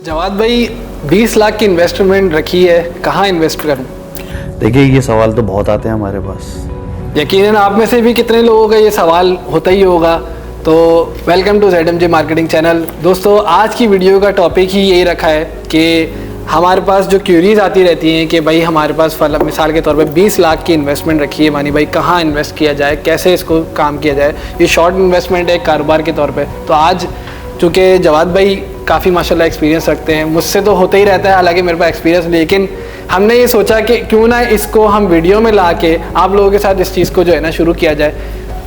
जवाद भाई 20 लाख की इन्वेस्टमेंट रखी है, कहाँ इन्वेस्ट करूं? देखिए ये सवाल तो बहुत आते हैं हमारे पास। यकीनन आप में से भी कितने लोगों का ये सवाल होता ही होगा। तो welcome to ZMJ marketing channel. दोस्तों आज की वीडियो का टॉपिक ही यही रखा है कि हमारे पास जो क्यूरीज आती रहती हैं कि भाई हमारे पास मिसाल के तौर पे 20 लाख की इन्वेस्टमेंट रखी है, मानी भाई कहाँ इन्वेस्ट किया जाए, कैसे इसको काम किया जाए। ये शॉर्ट इन्वेस्टमेंट है कारोबार के तौर पे। तो आज चूँकि जवाद भाई काफ़ी माशाल्लाह एक्सपीरियंस रखते हैं, मुझसे तो होता ही रहता है हालांकि मेरे पास एक्सपीरियंस, लेकिन हमने ये सोचा कि क्यों ना इसको हम वीडियो में ला के आप लोगों के साथ इस चीज़ को जो है ना शुरू किया जाए।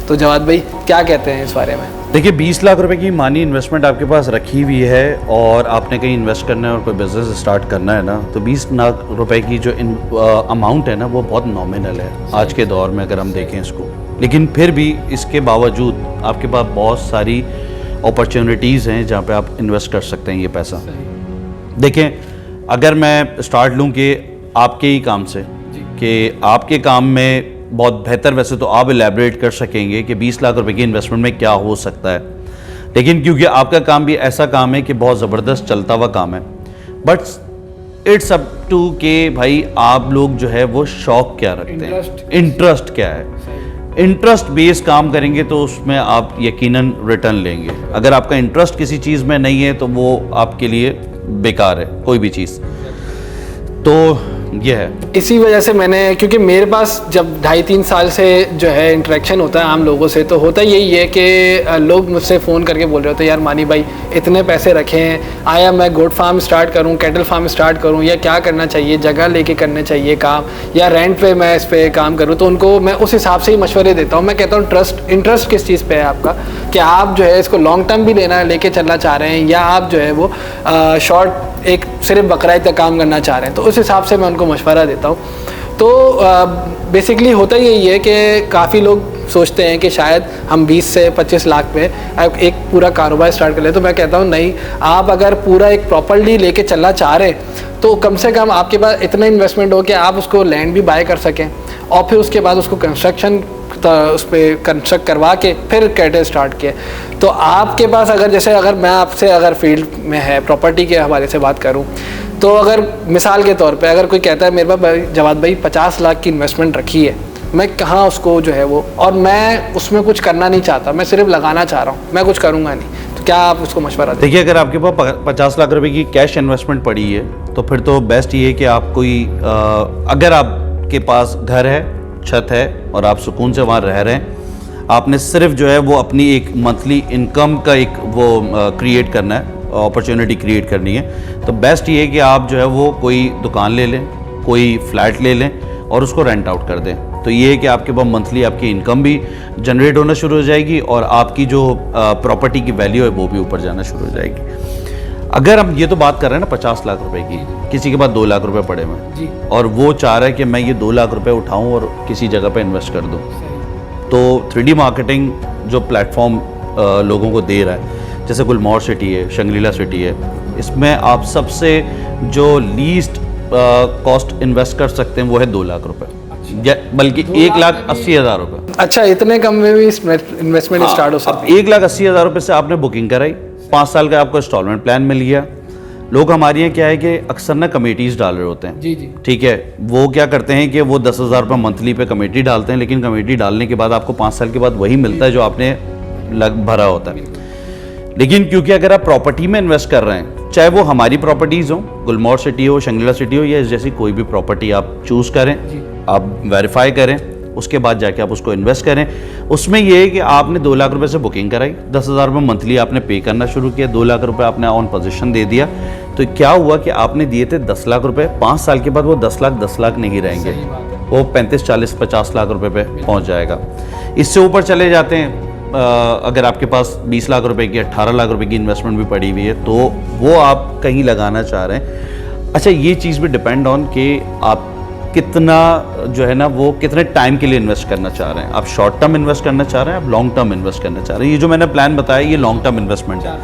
तो जवाद भाई क्या कहते हैं इस बारे में? देखिए 20 लाख रुपए की मानी इन्वेस्टमेंट आपके पास रखी हुई है और आपने कहीं इन्वेस्ट करना है और कोई बिजनेस स्टार्ट करना है ना, तो 20 लाख रुपए की जो अमाउंट है ना वो बहुत नॉमिनल है आज के दौर में अगर हम देखें इसको। लेकिन फिर भी इसके बावजूद आपके पास बहुत सारी अपॉर्चुनिटीज़ हैं जहाँ पे आप इन्वेस्ट कर सकते हैं ये पैसा। देखें अगर मैं स्टार्ट लूँ कि आपके ही काम से, कि आपके काम में बहुत बेहतर, वैसे तो आप इलेबरेट कर सकेंगे कि 20 लाख रुपए की इन्वेस्टमेंट में क्या हो सकता है, लेकिन क्योंकि आपका काम भी ऐसा काम है कि बहुत ज़बरदस्त चलता हुआ काम है, बट इट्स अप टू के भाई आप लोग जो है वो शौक क्या रखते हैं, इंटरेस्ट क्या है। इंटरेस्ट बेस्ड काम करेंगे तो उसमें आप यकीनन रिटर्न लेंगे। अगर आपका इंटरेस्ट किसी चीज़ में नहीं है तो वो आपके लिए बेकार है कोई भी चीज़। तो ये है, इसी वजह से मैंने, क्योंकि मेरे पास जब 2.5-3 साल से जो है इंटरेक्शन होता है आम लोगों से, तो होता यही है कि लोग मुझसे फ़ोन करके बोल रहे होते हैं यार मानी भाई इतने पैसे रखे हैं, आया मैं गोट फार्म स्टार्ट करूं, कैटल फार्म स्टार्ट करूं, या क्या करना चाहिए, जगह लेके करने चाहिए काम, या रेंट पे मैं इस पर काम करूं। तो उनको मैं उस हिसाब से ही मशवरे देता हूँ। मैं कहता हूँ इंटरेस्ट किस चीज़ पर है आपका, कि आप जो है इसको लॉन्ग टर्म भी लेके चलना चाह रहे हैं, या आप जो है वो शॉर्ट एक सिर्फ बकरा का काम करना चाह रहे हैं। तो उस हिसाब से मैं उनको मशवरा देता हूँ। तो बेसिकली होता यही है कि काफ़ी लोग सोचते हैं कि शायद हम 20 से 25 लाख पे एक पूरा कारोबार स्टार्ट कर ले। तो मैं कहता हूँ नहीं, आप अगर पूरा एक प्रॉपर्ली लेके चलना चाह रहे हैं तो कम से कम आपके पास इतना इन्वेस्टमेंट हो कि आप उसको लैंड भी बाय कर सकें और फिर उसके बाद उसको कंस्ट्रक्शन उस पर कंस्ट्रक्ट करवा के फिर कैटल स्टार्ट किए। तो आपके पास अगर जैसे अगर मैं आपसे अगर फील्ड में है प्रॉपर्टी के हवाले से बात करूं, तो अगर मिसाल के तौर पे अगर कोई कहता है मेरे पास जवाद भाई 50 लाख की इन्वेस्टमेंट रखी है, मैं कहाँ उसको जो है वो, और मैं उसमें कुछ करना नहीं चाहता, मैं सिर्फ लगाना चाह रहा हूँ, मैं कुछ करूँगा नहीं, तो क्या आप उसको मशवरा दें? देखिए अगर आपके पास 50 लाख रुपए की कैश इन्वेस्टमेंट पड़ी है तो फिर तो बेस्ट ये है कि आप कोई अगर आपके पास घर है, छत है और आप सुकून से वहाँ रह रहे हैं, आपने सिर्फ जो है वो अपनी एक मंथली इनकम का एक वो क्रिएट करना है, अपॉर्चुनिटी क्रिएट करनी है, तो बेस्ट ये है कि आप जो है वो कोई दुकान ले लें, कोई फ्लैट ले लें और उसको रेंट आउट कर दें। तो ये है कि आपके पास मंथली आपकी इनकम भी जनरेट होना शुरू हो जाएगी और आपकी जो प्रॉपर्टी की वैल्यू है वो भी ऊपर जाना शुरू हो जाएगी। अगर हम ये तो बात कर रहे हैं ना 50 लाख रुपए की, किसी के पास 2 लाख रुपए पड़े हुए और वो चाह रहा है कि मैं ये 2 लाख रुपए उठाऊं और किसी जगह पे इन्वेस्ट कर दूं, तो 3D मार्केटिंग जो प्लेटफॉर्म लोगों को दे रहा है, जैसे गुलमोहर सिटी है, शंग्रीला सिटी है, इसमें आप सबसे जो लीस्ट कॉस्ट इन्वेस्ट कर सकते हैं वो है 2 लाख रुपए, बल्कि 1,80,000 रुपए। अच्छा, इतने कम में भी इन्वेस्टमेंट स्टार्ट हो सकती है। 1,80,000 रुपए से आपने बुकिंग कराई, 5 साल का आपको इंस्टॉलमेंट प्लान मिल गया। लोग हमारे यहाँ क्या है कि अक्सर ना कमेटीज डाल रहे होते हैं, जी जी, ठीक है, वो क्या करते हैं कि वो 10,000 रुपये मंथली पे कमेटी डालते हैं, लेकिन कमेटी डालने के बाद आपको 5 साल के बाद वही मिलता है जो आपने भरा होता है। लेकिन क्योंकि अगर आप प्रॉपर्टी में इन्वेस्ट कर रहे हैं, चाहे वो हमारी प्रॉपर्टीज़ हो, गुलमोहर सिटी हो, शंग्रीला सिटी हो, या इस जैसी कोई भी प्रॉपर्टी आप चूज़ करें, आप वेरीफाई करें, उसके बाद जाके आप उसको इन्वेस्ट करें। उसमें यह है कि आपने 2 लाख रुपए से बुकिंग कराई, 10,000 रुपये मंथली आपने पे करना शुरू किया, 2 लाख रुपए आपने ऑन पोजीशन दे दिया, तो क्या हुआ कि आपने दिए थे 10 लाख रुपए, 5 साल के बाद वो 10 लाख नहीं रहेंगे, वो 35, 40, 50 लाख रुपए पे पहुंच जाएगा। इससे ऊपर चले जाते हैं, अगर आपके पास 20 लाख रुपए की 18 लाख रुपए की इन्वेस्टमेंट भी पड़ी हुई है तो वो आप कहीं लगाना चाह रहे हैं। अच्छा, ये चीज़ भी डिपेंड ऑन कि आप कितना जो है ना वो कितने टाइम के लिए इन्वेस्ट करना चाह रहे हैं। आप शॉर्ट टर्म इन्वेस्ट करना चाह रहे हैं, आप लॉन्ग टर्म इन्वेस्ट करना चाह रहे हैं। ये जो मैंने प्लान बताया ये लॉन्ग टर्म इन्वेस्टमेंट है।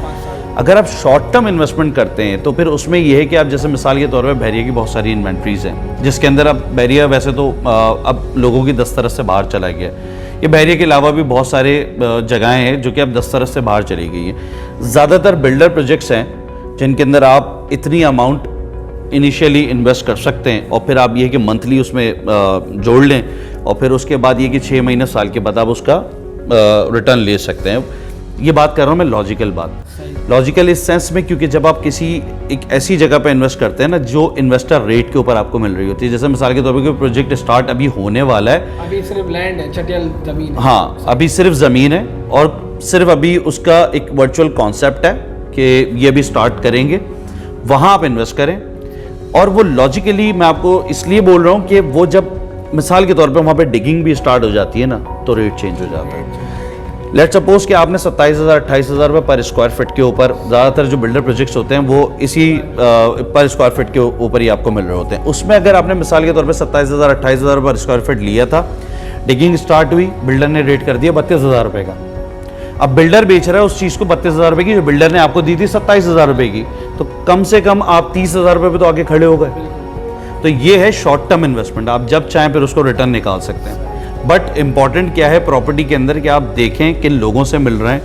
अगर आप शॉर्ट टर्म इन्वेस्टमेंट करते हैं तो फिर उसमें यह है कि आप जैसे मिसाल के तौर पे बैरिया की बहुत सारी इन्वेंट्रीज हैं, जिसके अंदर अब बैरिया वैसे तो अब लोगों की दस्तरस से बाहर चला गया। ये बैरिया के अलावा भी बहुत सारे जगहें हैं जो कि अब दस्तरस से बाहर चली गई हैं। ज़्यादातर बिल्डर प्रोजेक्ट्स हैं जिनके अंदर आप इतनी अमाउंट इनिशियली इन्वेस्ट कर सकते हैं और फिर आप ये कि मंथली उसमें जोड़ लें और फिर उसके बाद ये कि 6 महीने साल के बाद आप उसका रिटर्न ले सकते हैं। ये बात कर रहा हूँ मैं लॉजिकल बात, लॉजिकल इस सेंस में क्योंकि जब आप किसी एक ऐसी जगह पे इन्वेस्ट करते हैं ना जो इन्वेस्टर रेट के ऊपर आपको मिल रही होती है, जैसे मिसाल के तौर पर कोई प्रोजेक्ट स्टार्ट अभी होने वाला है, अभी सिर्फ लैंड है, चटियल जमीन है। हाँ, अभी सिर्फ ज़मीन है और सिर्फ अभी उसका एक वर्चुअल कॉन्सेप्ट है कि ये अभी स्टार्ट करेंगे, वहाँ आप इन्वेस्ट करें। और वो लॉजिकली मैं आपको इसलिए बोल रहा हूँ कि वो जब मिसाल के तौर पे वहाँ पे डिगिंग भी स्टार्ट हो जाती है ना तो रेट चेंज हो जाता है। लेट्स सपोज कि आपने 27,000 28,000 रुपये पर स्क्वायर फीट के ऊपर, ज़्यादातर जो बिल्डर प्रोजेक्ट्स होते हैं वो इसी पर स्क्वायर फीट के ऊपर ही आपको मिल रहे होते हैं। उसमें अगर आपने मिसाल के तौर पे 27,000 28,000 रुपये पर स्क्वायर फीट लिया था, डिगिंग स्टार्ट हुई, बिल्डर ने रेट कर दिया 32,000 रुपये का। अब बिल्डर बेच रहा है उस चीज़ को 32,000 रुपये की जो बिल्डर ने आपको दी थी 27,000 रुपये की, तो कम से कम आप 30,000 रुपये पे तो आगे खड़े हो गए। तो ये है शॉर्ट टर्म इन्वेस्टमेंट, आप जब चाहें फिर उसको रिटर्न निकाल सकते हैं। बट इंपॉर्टेंट क्या है प्रॉपर्टी के अंदर कि आप देखें किन लोगों से मिल रहे हैं,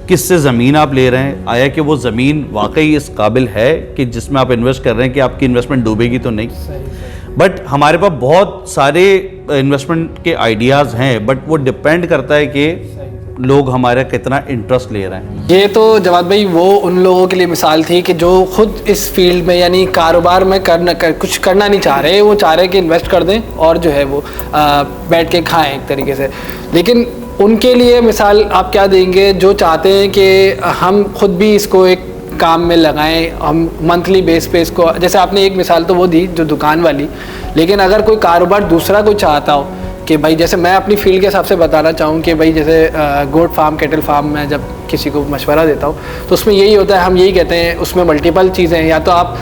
किससे ज़मीन आप ले रहे हैं, आया कि वो ज़मीन वाकई इस काबिल है कि जिसमें आप इन्वेस्ट कर रहे हैं कि आपकी इन्वेस्टमेंट डूबेगी तो नहीं। बट हमारे पास बहुत सारे इन्वेस्टमेंट के आइडियाज़ हैं, बट वो डिपेंड करता है कि लोग हमारा कितना इंटरेस्ट ले रहे हैं। ये तो जवाद भाई वो उन लोगों के लिए मिसाल थी कि जो खुद इस फील्ड में यानी कारोबार में कुछ करना नहीं चाह रहे, वो चाह रहे कि इन्वेस्ट कर दें और जो है वो बैठ के खाएं एक तरीके से। लेकिन उनके लिए मिसाल आप क्या देंगे जो चाहते हैं कि हम खुद भी इसको एक काम में लगाएं, हम मंथली बेस पे इसको, जैसे आपने एक मिसाल तो वो दी जो दुकान वाली, लेकिन अगर कोई कारोबार दूसरा कोई चाहता हो कि भाई जैसे मैं अपनी फील्ड के हिसाब से बताना चाहूँ कि भाई जैसे गोट फार्म कैटल फार्म में जब किसी को मशवरा देता हूँ तो उसमें यही होता है, हम यही कहते हैं उसमें मल्टीपल चीज़ें हैं, या तो आप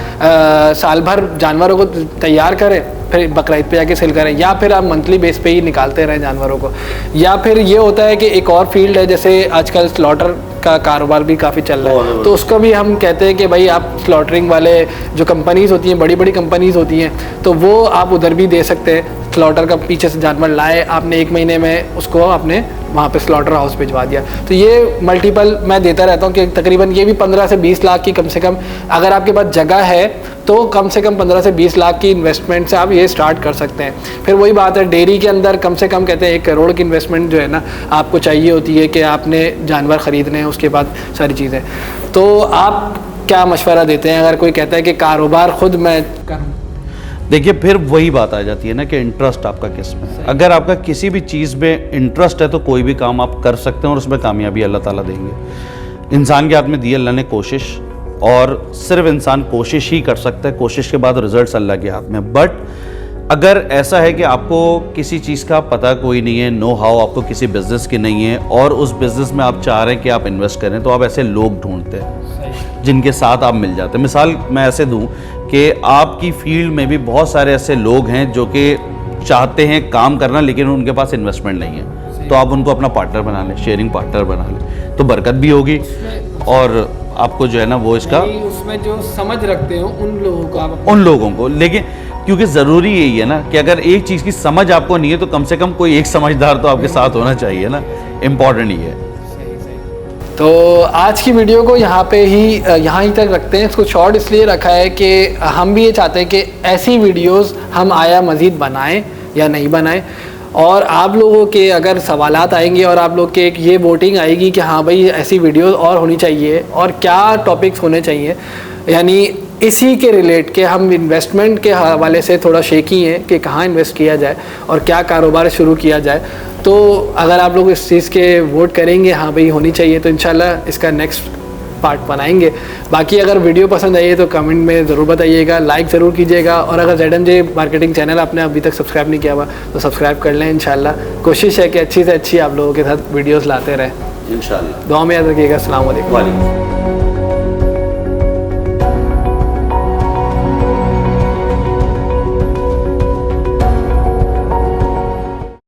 साल भर जानवरों को तैयार करें फिर बकरा ईद पे जाके सेल करें, या फिर आप मंथली बेस पे ही निकालते रहें जानवरों को, या फिर ये होता है कि एक और फील्ड है जैसे आजकल स्लॉटर का कारोबार भी काफ़ी चल रहा है, तो उसको भी हम कहते हैं कि भाई आप स्लॉटरिंग वाले जो कंपनीज़ होती हैं, बड़ी बड़ी कंपनीज़ होती हैं, तो वो आप उधर भी दे सकते हैं। स्लॉटर का पीछे से जानवर लाए आपने, 1 महीने में उसको आपने वहाँ पे स्लॉटर हाउस भिजवा दिया। तो ये मल्टीपल मैं देता रहता हूँ कि तकरीबन ये भी 15 से 20 लाख की कम से कम, अगर आपके पास जगह है तो कम से कम 15 से 20 लाख की इन्वेस्टमेंट से आप ये स्टार्ट कर सकते हैं। फिर वही बात है, डेयरी के अंदर कम से कम कहते हैं 1 करोड़ की इन्वेस्टमेंट जो है ना आपको चाहिए होती है कि आपने जानवर ख़रीदने हैं, उसके बाद सारी चीज़ें। तो आप क्या मशवरा देते हैं अगर कोई कहता है कि कारोबार खुद मैं करूँ? देखिए फिर वही बात आ जाती है ना कि इंटरेस्ट आपका किस में है। अगर आपका किसी भी चीज़ में इंटरेस्ट है तो कोई भी काम आप कर सकते हैं और उसमें कामयाबी अल्लाह ताला देंगे। इंसान के हाथ में दी अल्लाह ने कोशिश, और सिर्फ इंसान कोशिश ही कर सकता है, कोशिश के बाद रिजल्ट्स अल्लाह के हाथ में। बट अगर ऐसा है कि आपको किसी चीज़ का पता कोई नहीं है, नो हाउ आपको किसी बिज़नेस की नहीं है और उस बिज़नेस में आप चाह रहे हैं कि आप इन्वेस्ट करें, तो आप ऐसे लोग ढूंढते हैं जिनके साथ आप मिल जाते हैं। मिसाल मैं ऐसे दूं कि आपकी फील्ड में भी बहुत सारे ऐसे लोग हैं जो कि चाहते हैं काम करना लेकिन उनके पास इन्वेस्टमेंट नहीं है, तो आप उनको अपना पार्टनर बना लें, शेयरिंग पार्टनर बना लें, तो बरकत भी होगी और आपको जो है ना वो इसका उसमें जो समझ रखते हो उन लोगों को लेकिन क्योंकि ज़रूरी यही है ना कि अगर एक चीज़ की समझ आपको नहीं है तो कम से कम कोई एक समझदार तो आपके साथ होना चाहिए ना, इम्पॉर्टेंट ही है। तो आज की वीडियो को यहाँ ही तक रखते हैं। इसको शॉर्ट इसलिए रखा है कि हम भी ये चाहते हैं कि ऐसी वीडियोस हम आया मज़ीद बनाएं या नहीं बनाएं, और आप लोगों के अगर सवालात आएंगे और आप लोग के एक ये वोटिंग आएगी कि हाँ भाई ऐसी वीडियोस और होनी चाहिए और क्या टॉपिक्स होने चाहिए, यानी इसी के रिलेट के हम इन्वेस्टमेंट के हवाले से थोड़ा शेकी हैं कि कहाँ इन्वेस्ट किया जाए और क्या कारोबार शुरू किया जाए। तो अगर आप लोग इस चीज़ के वोट करेंगे हाँ भाई होनी चाहिए, तो इंशाल्लाह इसका नेक्स्ट पार्ट बनाएंगे। बाकी अगर वीडियो पसंद आई है तो कमेंट में ज़रूर बताइएगा, लाइक ज़रूर कीजिएगा, और अगर ZMJ मार्केटिंग चैनल आपने अभी तक सब्सक्राइब नहीं किया हुआ तो सब्सक्राइब कर लें। इंशाल्लाह कोशिश है कि अच्छी से अच्छी आप लोगों के साथ वीडियोज़ लाते रहें। इंशाल्लाह दुआ में याद रखिएगा। अस्सलाम वालेकुम।